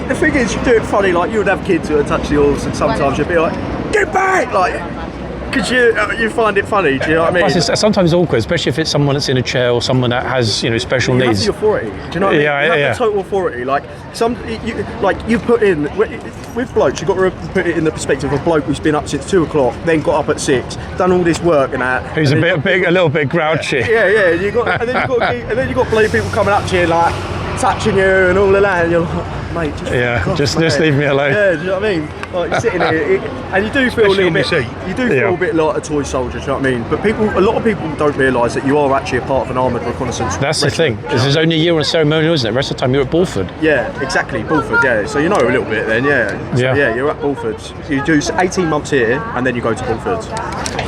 The thing is, you do it funny. Like, you would have kids who would touch the horse, and sometimes you'd be like, "Get back!" Like, because you find it funny. Do you know what I mean? Plus, it's sometimes awkward, especially if it's someone that's in a chair or someone that has, you know, special needs. You have the authority. Do you know what I mean? You have the total authority. Like you put in with blokes, you've got to put it in the perspective of a bloke who's been up since 2 o'clock, then got up at 6, done all this work and that. Who's a little bit grouchy. Yeah. And then you got bloody people coming up to you like touching you and all of that, and you're like, mate, just just leave me alone. Yeah, do you know what I mean? Like, you're sitting here, and you do feel a little bit. You do feel a bit like a toy soldier. Do you know what I mean? But a lot of people don't realise that you are actually a part of an armoured reconnaissance. That's regiment. the thing. This is only a year on ceremonial, isn't it? The rest of the time you're at Bulford. Yeah, exactly. Bulford. Yeah. So you know a little bit then. Yeah. So, Yeah. You're at Bulford. You do 18 months here, and then you go to Bulford.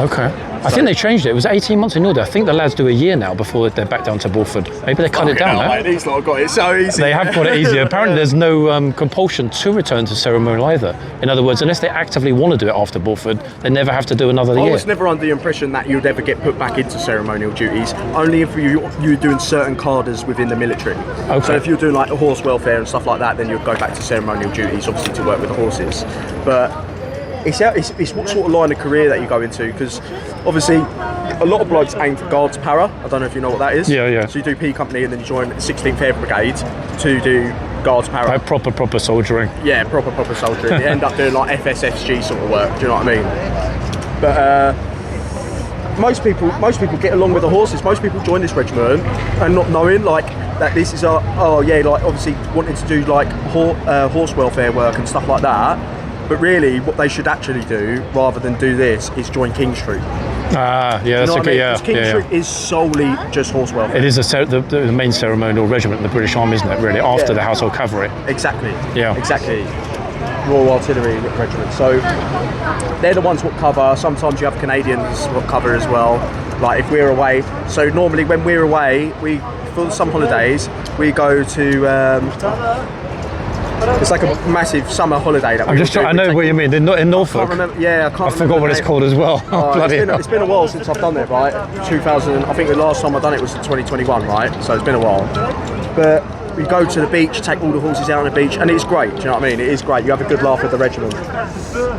Okay. I think they changed it. It was 18 months in order. I think the lads do a year now before they're back down to Bulford. Maybe they cut it down. Mate, these lot have got it so easy. They have got it easier. Apparently, there's no compulsion to return to ceremonial either. In other words, unless they actively want to do it after Bulford, they never have to do another year. I was never under the impression that you'd ever get put back into ceremonial duties, only if you're doing certain cadres within the military. Okay. So if you're doing like horse welfare and stuff like that, then you'd go back to ceremonial duties, obviously to work with the horses. But it's what sort of line of career that you go into, because obviously a lot of blokes aim for Guards Para. I don't know if you know what that is. Yeah. So you do P Company and then you join 16th Air Brigade to do Guards Para. Like proper soldiering. Yeah, proper soldiering. You end up doing like FSFG sort of work. Do you know what I mean? But most people get along with the horses. Most people join this regiment and not knowing like that this is like obviously wanting to do like horse welfare work and stuff like that. But really, what they should actually do, rather than do this, is join King's Troop. Yeah, that's okay. Because King's Troop is solely just horse welfare. It is the main ceremonial regiment in the British Army, isn't it? Really, after the Household Cavalry. Exactly. Yeah. Exactly. Royal Artillery Regiment. So they're the ones what cover. Sometimes you have Canadians what cover as well. Like if we're away. So normally when we're away, for some holidays we go to. It's like a massive summer holiday that I know what you mean. They're not in Norfolk. I can't remember. Yeah, I forgot what it's called as well. It's been a while since I've done it, right? 2000. I think the last time I done it was in 2021, right? So it's been a while. But we go to the beach, take all the horses out on the beach, and it's great. Do you know what I mean? It is great. You have a good laugh with the regiment.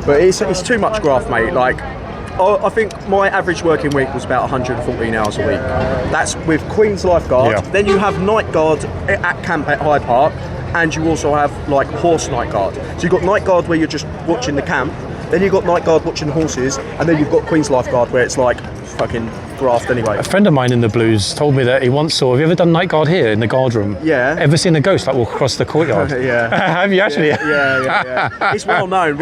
But it's too much graft, mate. Like, I think my average working week was about 114 hours a week. That's with Queen's Lifeguard. Yeah. Then you have night guard at camp at Hyde Park. And you also have like horse night guard. So you've got night guard where you're just watching the camp, then you've got night guard watching the horses, and then you've got Queen's Lifeguard where it's like fucking graft anyway. A friend of mine in the Blues told me that he once saw. Have you ever done night guard here in the guard room? Yeah. Ever seen a ghost like walk across the courtyard? Yeah. Have you actually? Yeah. It's well known.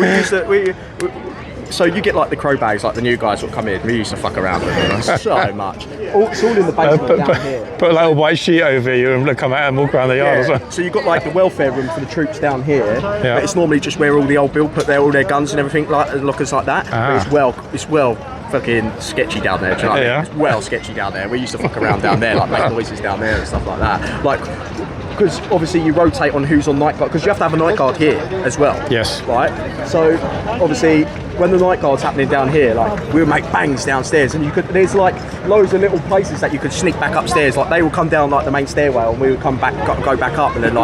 So you get like the crow bags, like the new guys that come in. We used to fuck around with them so much. It's all in the basement down here. Put a little white sheet over you and come out and walk around the yard as well. So you've got like the welfare room for the troops down here. Yeah. But it's normally just where all the old Bill put all their guns and everything, like lockers like that. But it's well fucking sketchy down there. Do you know what I mean? It's well sketchy down there. We used to fuck around down there, like make noises down there and stuff like that. Like, because obviously you rotate on who's on night guard, because you have to have a night guard here as well. Yes. Right. So obviously when the night guard's happening down here, like we'll make bangs downstairs, and there's like loads of little places that you could sneak back upstairs. Like they will come down like the main stairwell, and we would go back up, and then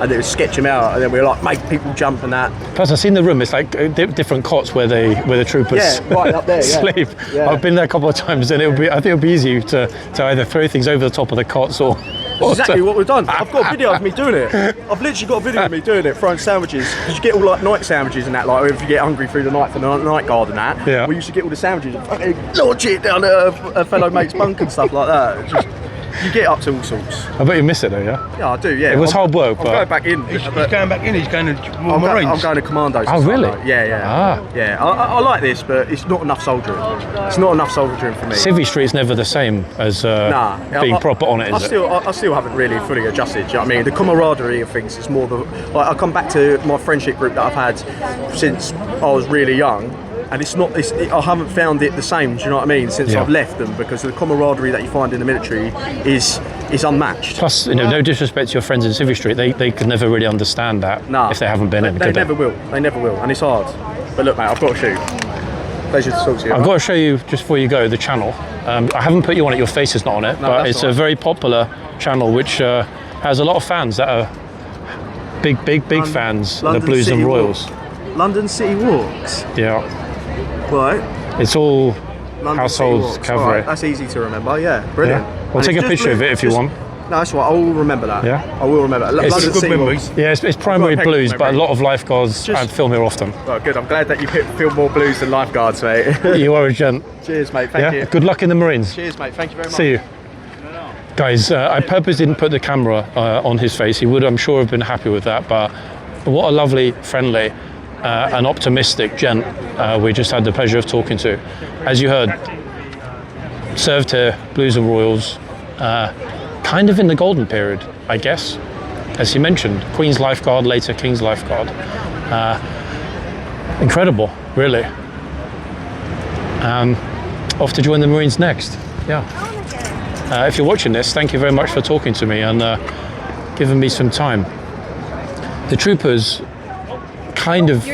they would sketch them out, and then we would like make people jump and that. Plus, I've seen the room. It's like different cots where the troopers right up there, sleep. Yeah. I've been there a couple of times, and I think it'll be easy to either throw things over the top of the cots or. Exactly what we've done. I've got a video of me doing it. I've literally got a video of me doing it, throwing sandwiches. Because you get all like night sandwiches and that, like if you get hungry through the night for the night guard and that. Yeah. We used to get all the sandwiches and fucking launch it down a fellow mate's bunk and stuff like that. You get up to all sorts. I bet you miss it though, yeah? Yeah, I do, yeah. It was hard work, I'm but... going back in. He's going back in, he's going to Marines. I'm going to Commandos. Oh, really? Yeah. Yeah, I like this, but it's not enough soldiering. It's not enough soldiering for me. Civvy Street's never the same as being proper on it, is it? I still haven't really fully adjusted, do you know what I mean? The camaraderie of things is more I come back to my friendship group that I've had since I was really young, and I haven't found it the same, do you know what I mean, since I've left them, because the camaraderie that you find in the military is unmatched. Plus, no disrespect to your friends in Civvy Street, they could never really understand that if they haven't been in. They never will, and it's hard. But look mate, I've got to shoot. Pleasure to talk to you. I've got to show you, just before you go, the channel. I haven't put you on it, your face is not on it, but it's a very popular channel which has a lot of fans that are big fans of the Blues and Royals. London City Walks? Yeah. Right. It's all London Household Cavalry. Right, that's easy to remember, yeah. Brilliant. Yeah. We'll take a picture of it if you want. No, that's right, I will remember that. Yeah? I will remember that. London City Walks. Yeah, it's primary Blues, but a lot of lifeguards film here often. Well, good, I'm glad that you film more Blues than lifeguards, mate. You are a gent. Cheers, mate, thank you. Good luck in the Marines. Cheers, mate, thank you very much. See you. Guys, I purposely didn't put the camera on his face. He would, I'm sure, have been happy with that, but what a lovely, friendly, an optimistic gent we just had the pleasure of talking to. As you heard, served here, Blues and Royals, kind of in the golden period, I guess. As he mentioned, Queen's Lifeguard, later King's Lifeguard. Incredible, really. Off to join the Marines next. Yeah. If you're watching this, thank you very much for talking to me and giving me some time. The troopers kind of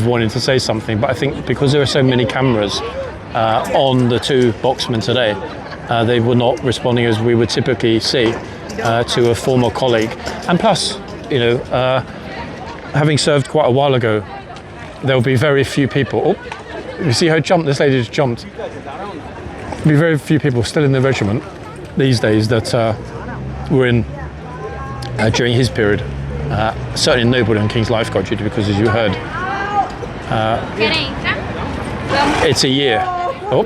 wanted to say something, but I think because there are so many cameras on the two boxmen today, they were not responding as we would typically see to a former colleague. And plus, you know, having served quite a while ago, there will be very few people. Oh, you see her jump? This lady just jumped. There'll be very few people still in the regiment these days that were in during his period. Certainly nobody on King's Lifeguard duty, because as you heard, it's a year. Oh,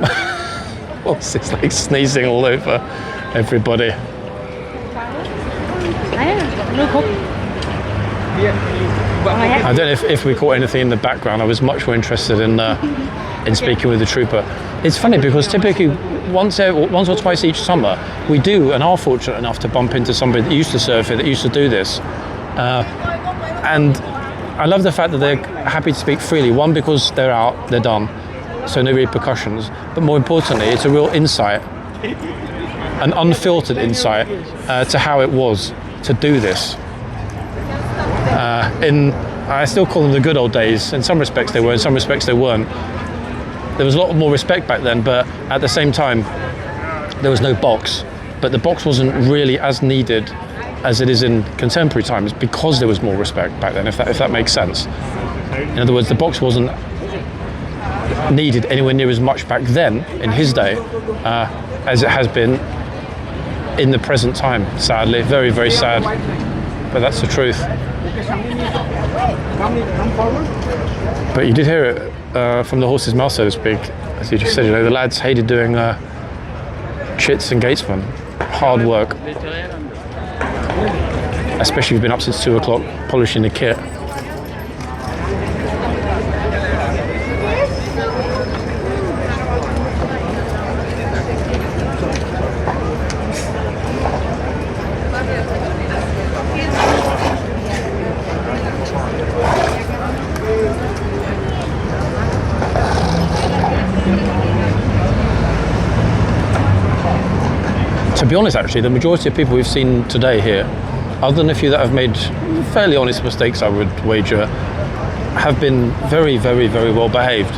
what's this, like sneezing all over everybody? I don't know if we caught anything in the background. I was much more interested in speaking with the trooper. It's funny because typically once or twice each summer we do and are fortunate enough to bump into somebody that used to serve here, that used to do this. And I love the fact that they're happy to speak freely. One, because they're out, they're done, so no repercussions. But more importantly, it's a real insight, an unfiltered insight to how it was to do this. I still call them the good old days. In some respects they were, in some respects they weren't. There was a lot more respect back then, but at the same time there was no box. But the box wasn't really as needed as it is in contemporary times, because there was more respect back then, if that makes sense. In other words, the box wasn't needed anywhere near as much back then, in his day, as it has been in the present time, sadly. Very, very sad, but that's the truth. But you did hear it from the horse's mouth, so to speak. As you just said, you know, the lads hated doing chits and gatesmen. Hard work. Especially if you've been up since 2 o'clock polishing the kit. To be honest, actually, the majority of people we've seen today here, other than a few that have made fairly honest mistakes, I would wager, have been very, very, very well behaved.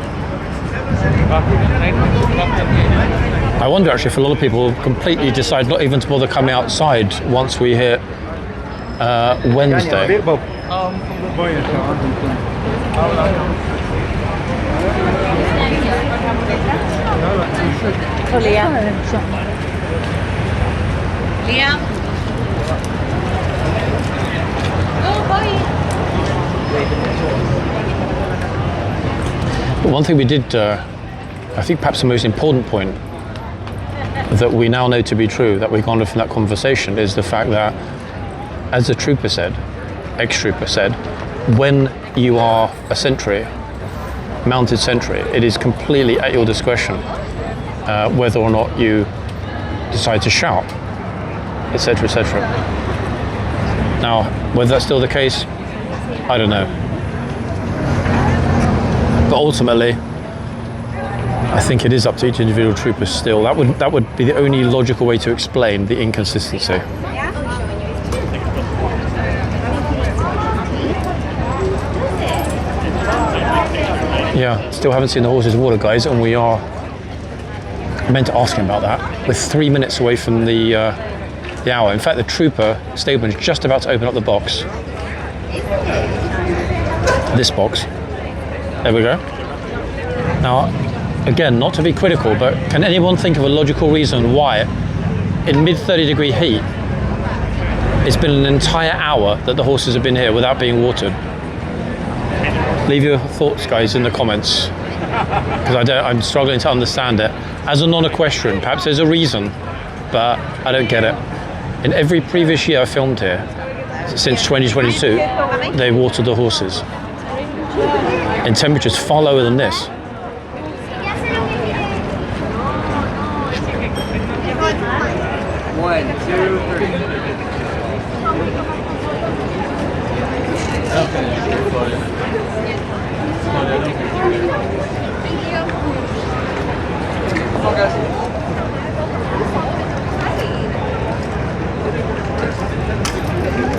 I wonder actually if a lot of people completely decide not even to bother coming outside once we hit Wednesday. Liam. But one thing we did, I think perhaps the most important point that we now know to be true, that we garnered from that conversation, is the fact that, as the trooper said, ex-trooper said, when you are a sentry, mounted sentry, it is completely at your discretion whether or not you decide to shout, etc., etc. Now, whether that's still the case, I don't know. But ultimately, I think it is up to each individual trooper still. That would be the only logical way to explain the inconsistency. Yeah, still haven't seen the horse's water, guys, and we are meant to ask him about that. We're 3 minutes away from the hour. In fact, the trooper stableman's just about to open up the box. This box. There we go. Now, again, not to be critical, but can anyone think of a logical reason why, in mid 30-degree heat, it's been an entire hour that the horses have been here without being watered? Leave your thoughts, guys, in the comments, because I'm struggling to understand it. As a non-equestrian, perhaps there's a reason, but I don't get it. In every previous year I filmed here, since 2022, they watered the horses in temperatures far lower than this. One, two, three.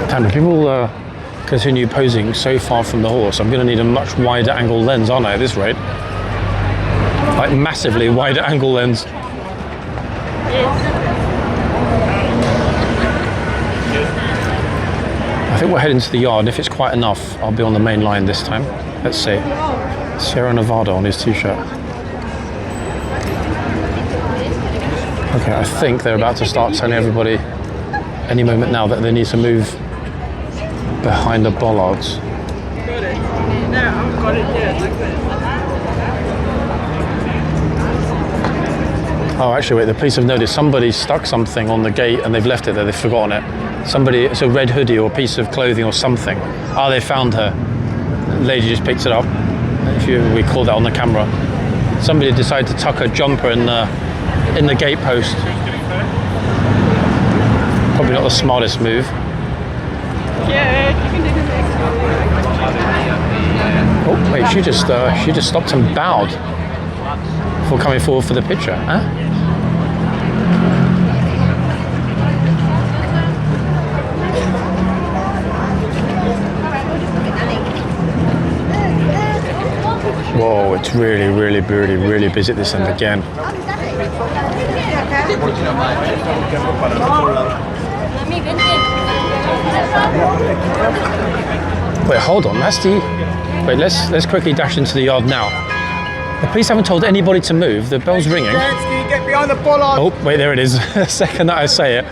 Damn, if people continue posing so far from the horse, I'm going to need a much wider angle lens, aren't I, at this rate? Like massively wider angle lens. I think we're heading to the yard, and if it's quite enough, I'll be on the main line this time. Let's see. Sierra Nevada on his t-shirt. Okay, I think they're about to start telling everybody any moment now that they need to move behind the bollards. Oh, actually, wait, the police have noticed somebody stuck something on the gate and they've left it there, they've forgotten it. Somebody, it's a red hoodie or a piece of clothing or something. Oh, they found her. The lady just picked it up. If you recall that on the camera. Somebody decided to tuck a jumper in the gate post. Probably not the smartest move. Oh, wait, she just stopped and bowed before coming forward for the picture, huh? Whoa, it's really, really, really, really busy at this end again. Wait, hold on, that's the... Wait, let's quickly dash into the yard now. The police haven't told anybody to move, the bell's ringing. Can you get behind the bollard? Oh, wait, there it is. The second that I say it,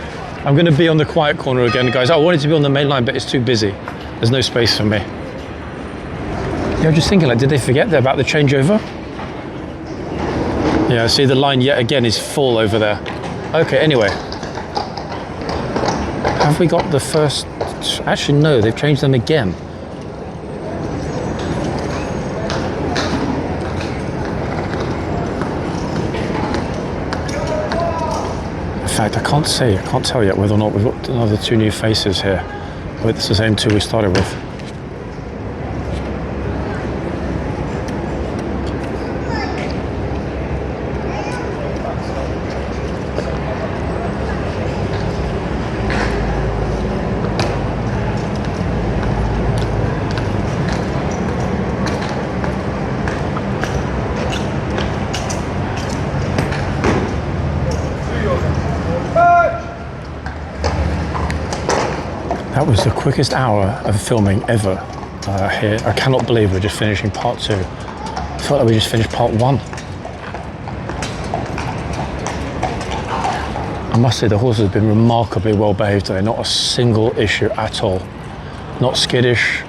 I'm going to be on the quiet corner again, guys. I wanted to be on the main line, but it's too busy. There's no space for me. Yeah, I'm just thinking, like, did they forget about the changeover? Yeah, see, the line yet again is full over there. Okay, anyway. Have we got the first... Actually, no, they've changed them again. In fact, I can't tell yet whether or not we've got another two new faces here. But it's the same two we started with. That was the quickest hour of filming ever here. I cannot believe we're just finishing part 2. I felt like we just finished part 1. I must say the horse has been remarkably well behaved today. Not a single issue at all. Not skittish,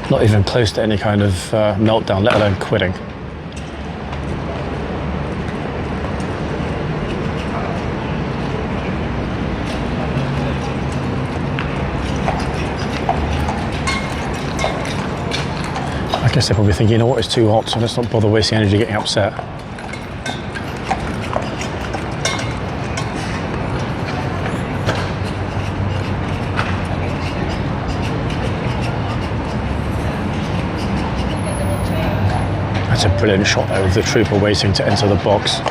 not even close to any kind of meltdown, let alone quitting. I guess they're probably thinking, you know what, it's too hot, so let's not bother wasting energy getting upset. That's a brilliant shot there of the trooper waiting to enter the box.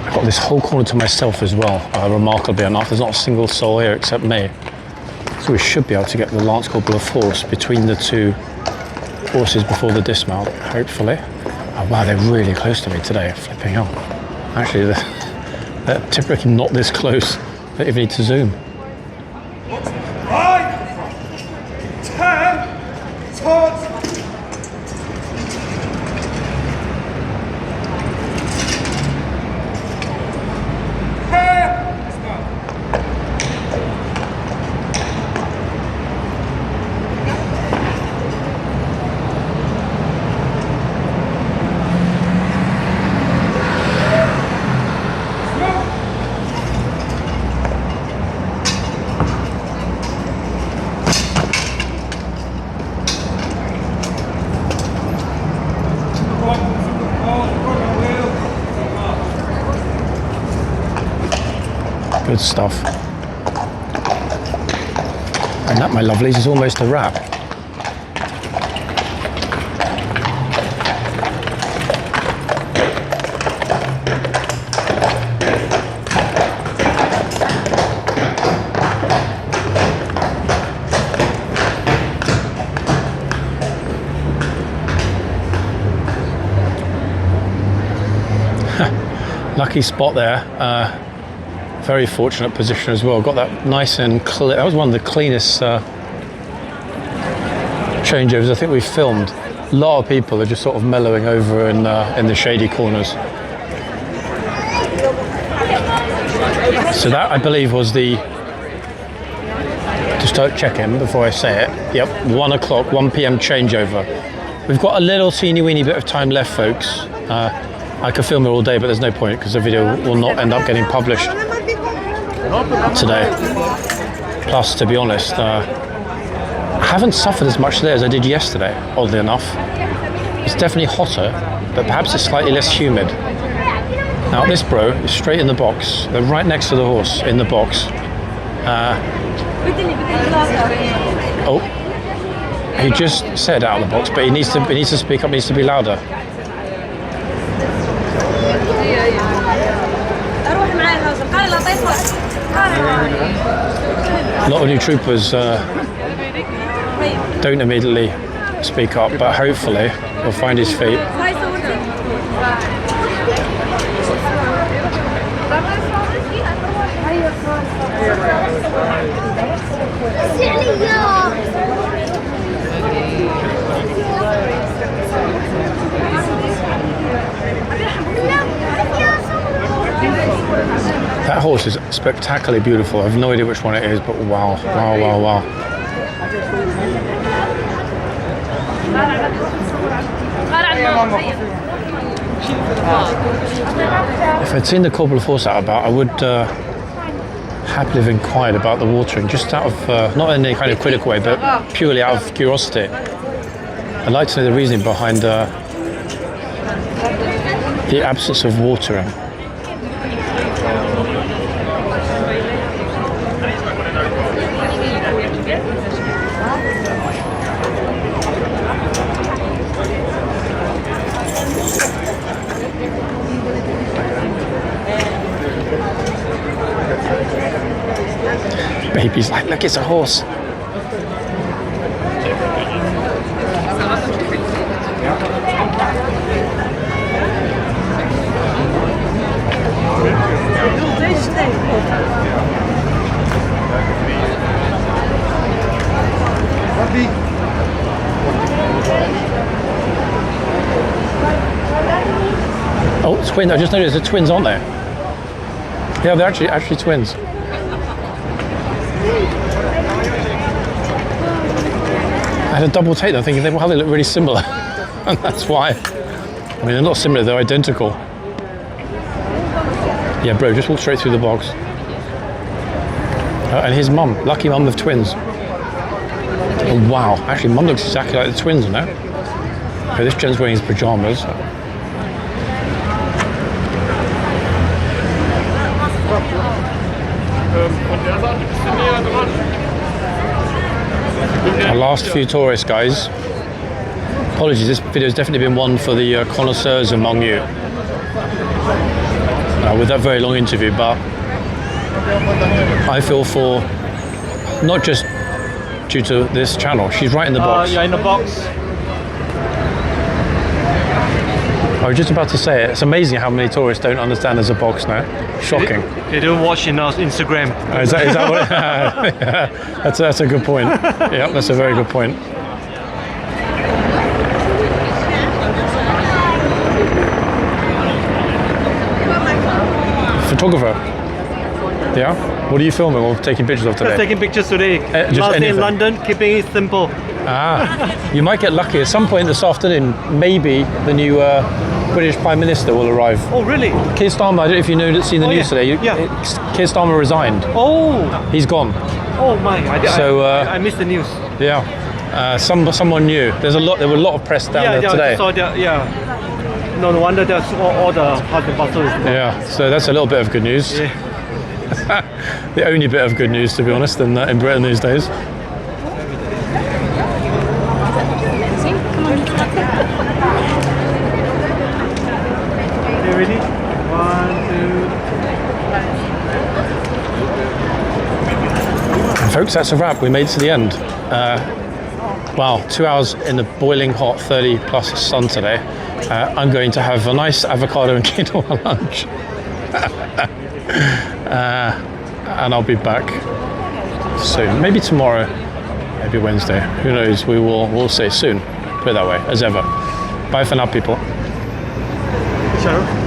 I've got this whole corner to myself as well, remarkably enough. There's not a single soul here except me. So we should be able to get the Lance Corporal of Horse between the two horses before the dismount, hopefully. Oh wow, they're really close to me today, flipping hell. Actually, they're typically not this close. Don't even need to zoom. 5, 10, towards. Good stuff. And that, my lovelies, is almost a wrap. Lucky spot there. Very fortunate position as well. Got that nice and clear. That was one of the cleanest changeovers I think we've filmed. A lot of people are just sort of mellowing over in the shady corners. So that, I believe, was the, just to check in before I say it. Yep, 1 o'clock, 1 p.m. changeover. We've got a little teeny weeny bit of time left, folks. I could film it all day, but there's no point because the video will not end up getting published today. Plus, to be honest, I haven't suffered as much today as I did yesterday, oddly enough. It's definitely hotter, but perhaps it's slightly less humid. Now, this bro is straight in the box. They're right next to the horse in the box. Oh, he just said out of the box, but he needs to speak up, needs to be louder. A lot of new troopers don't immediately speak up, but hopefully he'll find his feet. That horse is spectacularly beautiful. I have no idea which one it is, but wow, wow, wow, wow. If I'd seen the Corporal of Horse out about, I would happily have inquired about the watering, just out of, not in any kind of critical way, but purely out of curiosity. I'd like to know the reasoning behind the absence of watering. Baby's like, look, it's a horse. Oh, it's twins. I just noticed the twins, aren't there? Yeah, they're actually twins. I had a double take there thinking, well, they look really similar. And that's why. I mean, they're not similar, they're identical. Yeah, bro, just walk straight through the box. And his mum, lucky mum of twins. Oh, wow. Actually, mum looks exactly like the twins, you know? Okay, this gent's wearing his pajamas. Our last few tourists, guys. Apologies, this video has definitely been one for the connoisseurs among you. With that very long interview, but I feel for, not just due to this channel, she's right in the box. Yeah, in the box. I was just about to say it. It's amazing how many tourists don't understand there's a box now. Shocking. They don't watch in our Instagram. Is that what? Yeah, that's a good point. Yeah, that's a very good point. Photographer. Yeah. What are you filming or taking pictures of today? Just taking pictures today. Just Last day in anything. London, keeping it simple. You might get lucky. At some point this afternoon, maybe the new British Prime Minister will arrive. Oh, really? Keir Starmer, I don't know if you know, seen the news today. Keir Starmer resigned. Oh. He's gone. Oh my! I missed the news. Yeah. Someone new. There were a lot of press down there today. I saw that. Yeah. No wonder there's all the hustle and bustle. Yeah. So that's a little bit of good news. Yeah. The only bit of good news, to be honest, in Britain these days. Okay, ready? 1, 2. And folks, that's a wrap. We made it to the end. Wow, 2 hours in the boiling hot 30 plus sun today. I'm going to have a nice avocado and quinoa lunch. And I'll be back soon. Maybe tomorrow, maybe Wednesday. Who knows? We'll say soon. Put it that way, as ever. Bye for now, people. Ciao.